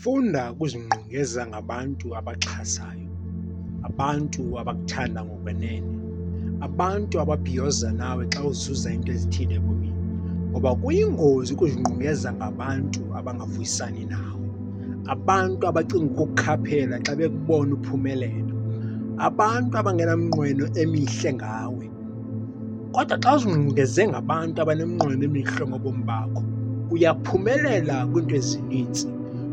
Funda ukuzingqongeza ngabantu abaxhasayo, abantu abakuthanda ngokwenene, abantu ababhiyoza nawe xa uzuza into ezithile ebomini. Ngoba kuyingozi ukuzingqongeza ngabantu abangavuyisani nawe, abantu abacinga ukukukhaphela xa bekubona uphumelela, abantu abangenamnqweno emihle ngawe. Kodwa xa uzingqongeze ngabantu abanemnqweno emihle ngobomi bakho, uyaphumelela kwiinto ezinintsi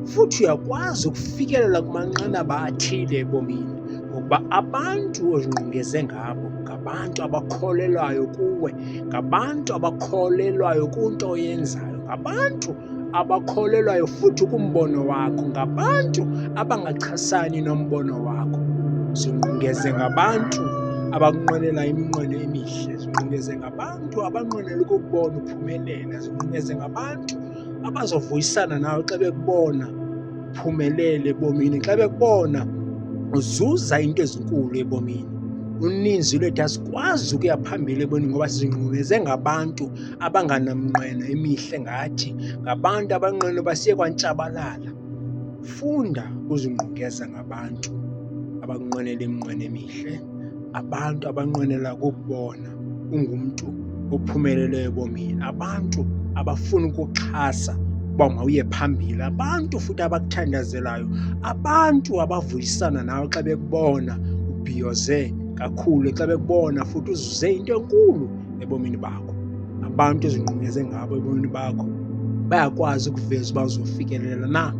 futhi uyakwazi ukufikelela kumanqanaba athile ebomini, ngokuba abantu ozingqongeze ngabo ngabantu abakholelwayo kuwe, ngabantu abakholelwayo kwinto oyenzayo, ngabantu abakholelwayo futhi kumbono wakho, ngabantu abangachasani nombono wakho. Zingqongeze ngabantu abakunqwenela iminqweno emihle, zingqongeze ngabantu abanqwenela ukukubona uphumelela, zingqongeze ngabantu abazovuyisana nawe xa bekubona uphumelele ebomini, xa bekubona uzuza into ezinkulu ebomini. Uninzi lwethu asikwazi ukuya phambili ebomini ngoba sizingqongeze ngabantu abanganamnqweno emihle ngathi, ngabantu abanqwenela uba siye kwantshabalala. Funda ukuzingqongeza ngabantu abanqwenela iminqweno emihle, abantu abanqwenela ukukubona ungumntu ophumeleleyo ebomini, abantu abafuna ukuxhasa uba mawuye phambili, abantu futhi abakuthandazelayo, abantu abavuyisana nawe xa bekubona ubhiyoze kakhulu, xa bekubona futhi uzuze into enkulu ebomini bakho. Abantu ezingqongeze ngabo ebomini bakho bayakwazi ukuveza uba uzofikelela na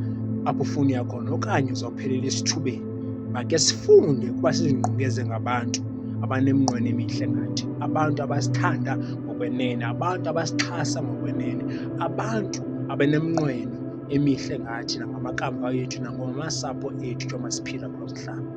apho ufuna uya khona okanye uzawuphelela esithubeni. Makhe sifunde ukuba sizingqongeze ngabantu abaneminqweno emihle ngathi, abantu abasithanda ngokwenene, abantu abasixhasa ngokwenene, abantu abaneminqweno emihle ngathi nangamakamva ethu nangamasapho ethu njengoba siphila kulo mhlaba.